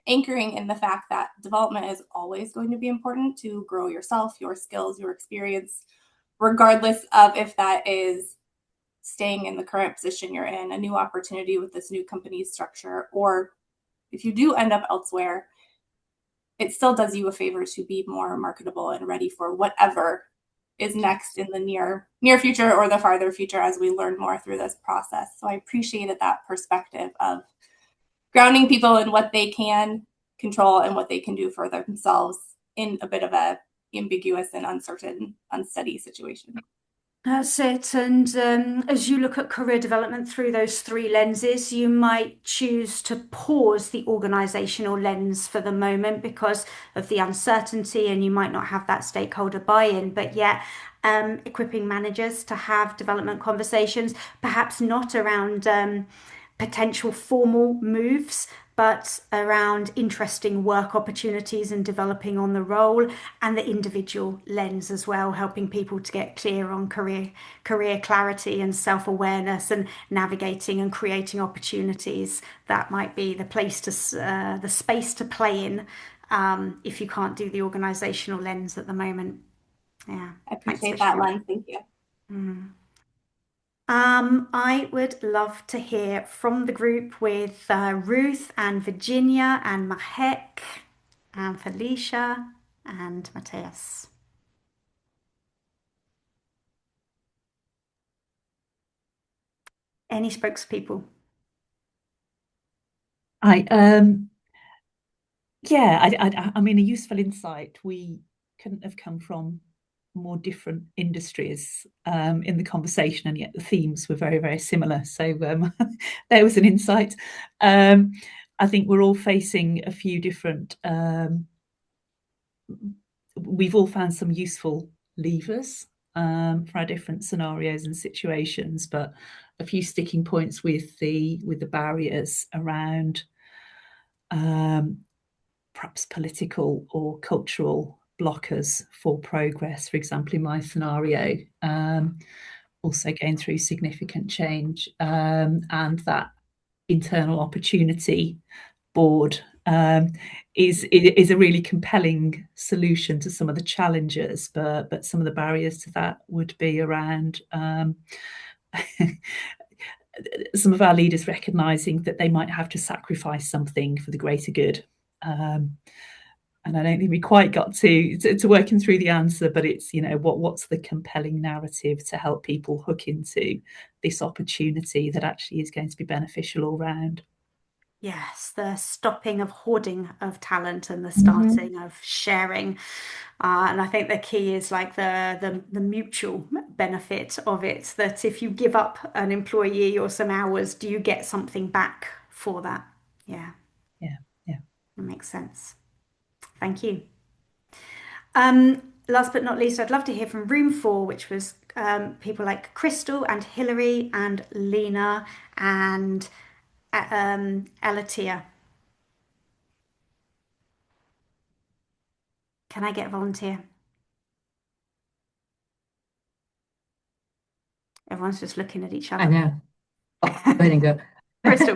anchoring in the fact that development is always going to be important to grow yourself, your skills, your experience, regardless of if that is staying in the current position you're in, a new opportunity with this new company structure, or if you do end up elsewhere, it still does you a favor to be more marketable and ready for whatever is next in the near future or the farther future as we learn more through this process. So I appreciated that perspective of grounding people in what they can control and what they can do for themselves in a bit of a ambiguous and uncertain, unsteady situation. That's it. And as you look at career development through those three lenses, you might choose to pause the organizational lens for the moment because of the uncertainty, and you might not have that stakeholder buy-in, but yet equipping managers to have development conversations, perhaps not around potential formal moves, but around interesting work opportunities and developing on the role, and the individual lens as well, helping people to get clear on career clarity and self-awareness and navigating and creating opportunities. That might be the place to the space to play in if you can't do the organizational lens at the moment. Yeah, I appreciate that, Len. Thank you. I would love to hear from the group with Ruth and Virginia and Mahek and Felicia and Matthias. Any spokespeople? I mean, a useful insight. We couldn't have come from more different industries in the conversation, and yet the themes were very, very similar. So there was an insight. I think we're all facing a few different. We've all found some useful levers for our different scenarios and situations, but a few sticking points with the barriers around perhaps political or cultural blockers for progress. For example, in my scenario, also going through significant change, and that internal opportunity board is a really compelling solution to some of the challenges, but some of the barriers to that would be around some of our leaders recognizing that they might have to sacrifice something for the greater good. And I don't think we quite got to working through the answer, but it's, what's the compelling narrative to help people hook into this opportunity that actually is going to be beneficial all round. Yes, the stopping of hoarding of talent and the starting of sharing. And I think the key is like the mutual benefit of it, that if you give up an employee or some hours, do you get something back for that? Yeah. Yeah. That makes sense. Thank you. Last but not least, I'd love to hear from Room 4, which was people like Crystal and Hilary and Lena and Elatia. Can I get a volunteer? Everyone's just looking at each other. I know. Go ahead and go. Crystal.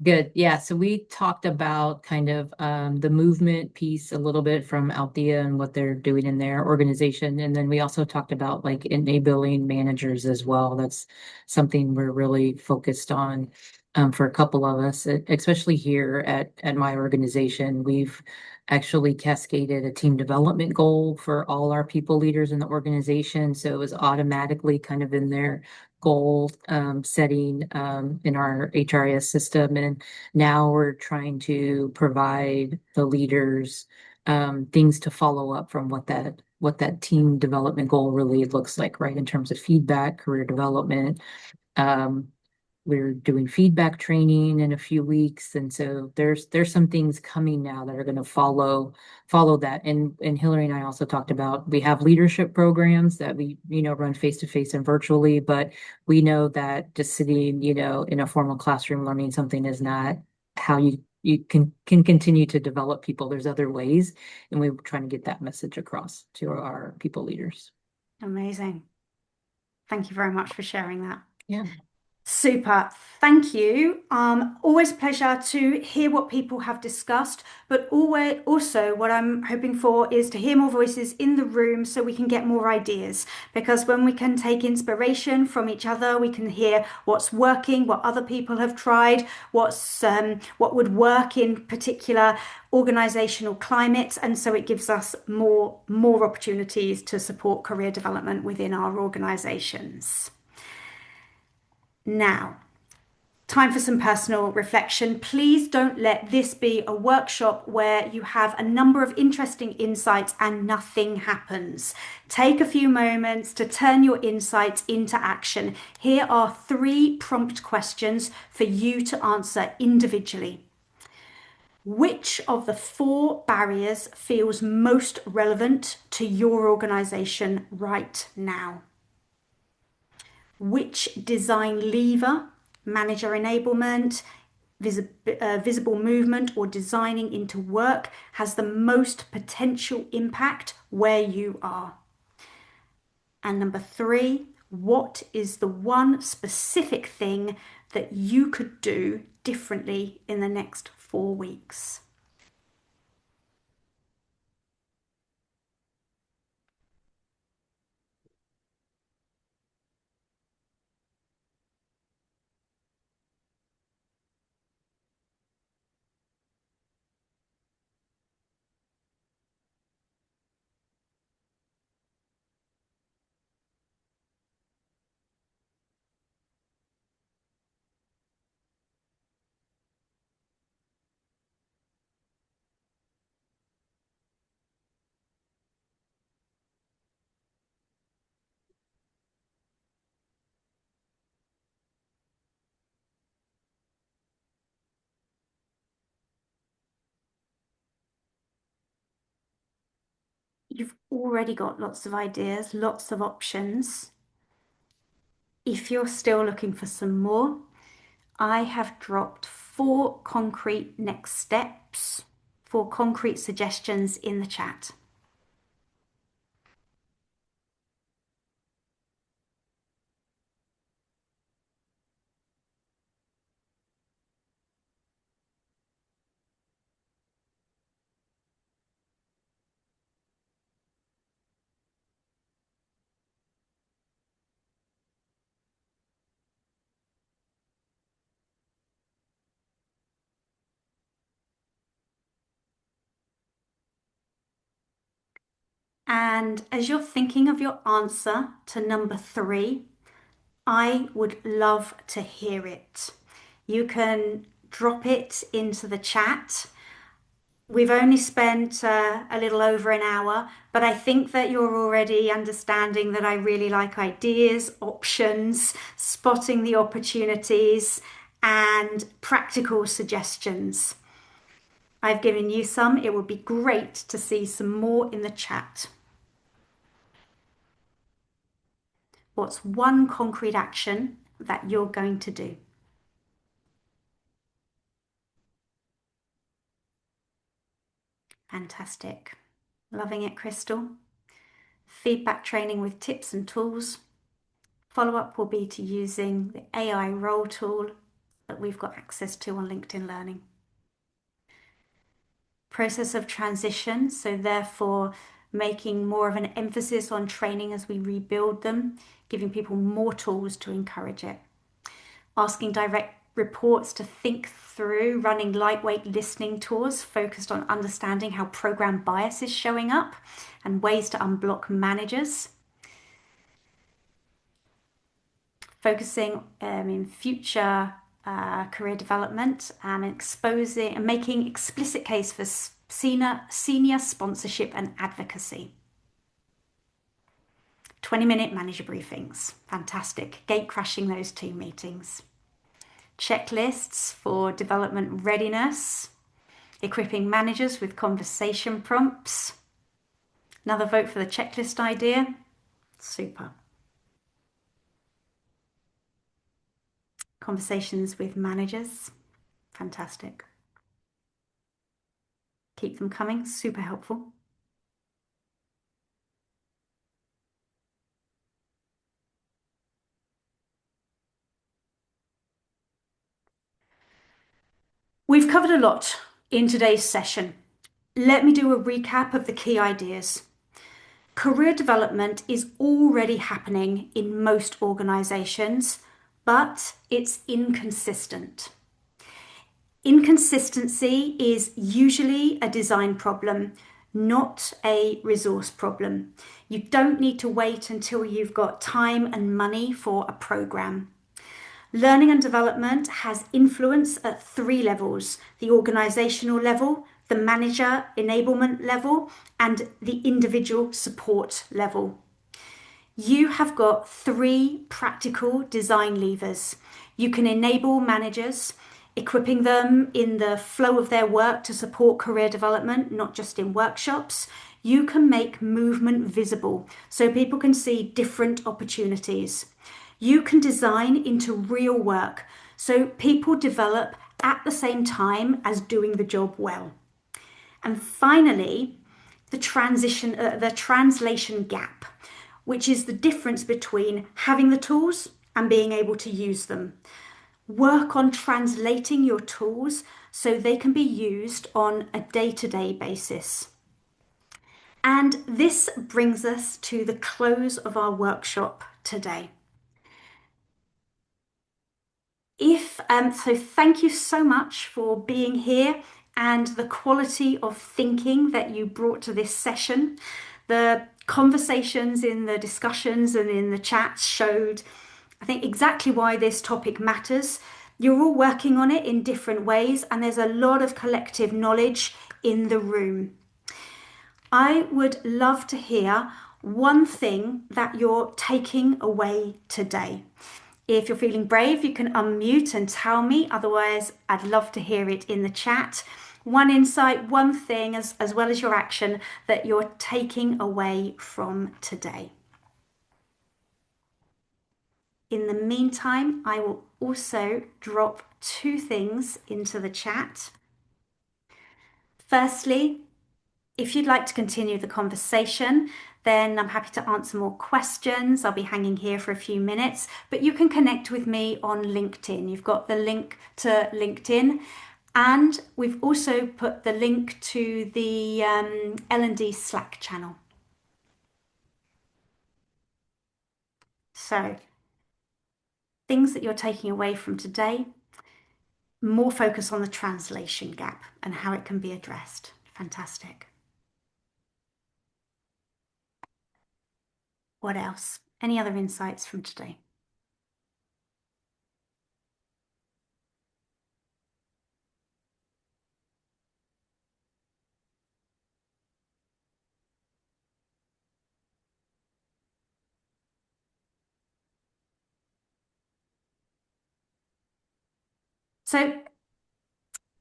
Good. Yeah. So we talked about kind of the movement piece a little bit from Althea and what they're doing in their organization. And then we also talked about like enabling managers as well. That's something we're really focused on for a couple of us, especially here at my organization. We've actually cascaded a team development goal for all our people leaders in the organization. So it was automatically kind of in their goal setting in our HRIS system. And now we're trying to provide the leaders things to follow up from what that team development goal really looks like, right? In terms of feedback, career development. We're doing feedback training in a few weeks, and so there's some things coming now that are going to follow that. And Hillary and I also talked about, we have leadership programs that we run face to face and virtually, but we know that just sitting in a formal classroom learning something is not how you can continue to develop people. There's other ways, and we're trying to get that message across to our people leaders. Amazing. Thank you very much for sharing that. Yeah. Super. Thank you. Always a pleasure to hear what people have discussed, but always also what I'm hoping for is to hear more voices in the room so we can get more ideas. Because when we can take inspiration from each other, we can hear what's working, what other people have tried, what would work in particular organizational climates, and so it gives us more opportunities to support career development within our organizations. Now, time for some personal reflection. Please don't let this be a workshop where you have a number of interesting insights and nothing happens. Take a few moments to turn your insights into action. Here are 3 prompt questions for you to answer individually. Which of the 4 barriers feels most relevant to your organization right now? Which design lever, manager enablement, visible movement, or designing into work has the most potential impact where you are? And number 3, what is the one specific thing that you could do differently in the next 4 weeks? You've already got lots of ideas, lots of options. If you're still looking for some more, I have dropped 4 concrete next steps, 4 concrete suggestions in the chat. And as you're thinking of your answer to number 3, I would love to hear it. You can drop it into the chat. We've only spent a little over an hour, but I think that you're already understanding that I really like ideas, options, spotting the opportunities, and practical suggestions. I've given you some. It would be great to see some more in the chat. What's one concrete action that you're going to do? Fantastic. Loving it, Crystal. Feedback training with tips and tools. Follow-up will be to using the AI role tool that we've got access to on LinkedIn Learning. Process of transition, so therefore making more of an emphasis on training as we rebuild them, giving people more tools to encourage it. Asking direct reports to think through running lightweight listening tours focused on understanding how program bias is showing up and ways to unblock managers. Focusing in future career development and exposing and making explicit case for senior sponsorship and advocacy. 20-minute manager briefings. Fantastic. Gate crashing those 2 meetings. Checklists for development readiness. Equipping managers with conversation prompts. Another vote for the checklist idea. Super. Conversations with managers. Fantastic. Keep them coming. Super helpful. We've covered a lot in today's session. Let me do a recap of the key ideas. Career development is already happening in most organizations, but it's inconsistent. Inconsistency is usually a design problem, not a resource problem. You don't need to wait until you've got time and money for a program. Learning and development has influence at 3 levels: the organizational level, the manager enablement level, and the individual support level. You have got 3 practical design levers. You can enable managers, equipping them in the flow of their work to support career development, not just in workshops. You can make movement visible so people can see different opportunities. You can design into real work so people develop at the same time as doing the job well. And finally, the translation gap, which is the difference between having the tools and being able to use them. Work on translating your tools so they can be used on a day-to-day basis. And this brings us to the close of our workshop today. So thank you so much for being here and the quality of thinking that you brought to this session. The conversations in the discussions and in the chats showed, I think, exactly why this topic matters. You're all working on it in different ways, and there's a lot of collective knowledge in the room. I would love to hear one thing that you're taking away today. If you're feeling brave, you can unmute and tell me. Otherwise, I'd love to hear it in the chat. One insight, one thing, as well as your action, that you're taking away from today. In the meantime, I will also drop 2 things into the chat. Firstly, if you'd like to continue the conversation, then I'm happy to answer more questions. I'll be hanging here for a few minutes, but you can connect with me on LinkedIn. You've got the link to LinkedIn, and we've also put the link to the L&D Slack channel. So, things that you're taking away from today, more focus on the translation gap and how it can be addressed. Fantastic. What else? Any other insights from today? So,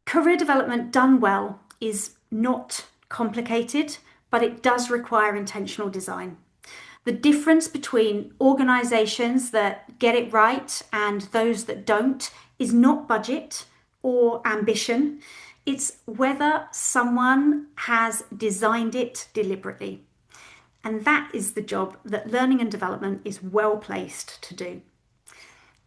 career development done well is not complicated, but it does require intentional design. The difference between organizations that get it right and those that don't is not budget or ambition. It's whether someone has designed it deliberately. And that is the job that learning and development is well placed to do.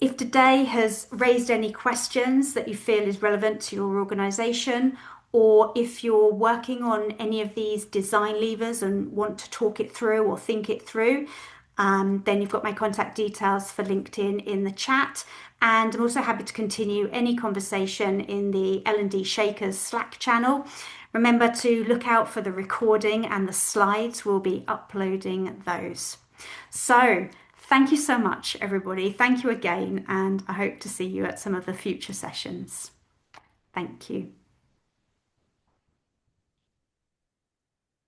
If today has raised any questions that you feel is relevant to your organisation, or if you're working on any of these design levers and want to talk it through or think it through, then you've got my contact details for LinkedIn in the chat. And I'm also happy to continue any conversation in the L&D Shakers Slack channel. Remember to look out for the recording and the slides. We'll be uploading those. So, thank you so much, everybody. Thank you again, and I hope to see you at some of the future sessions. Thank you.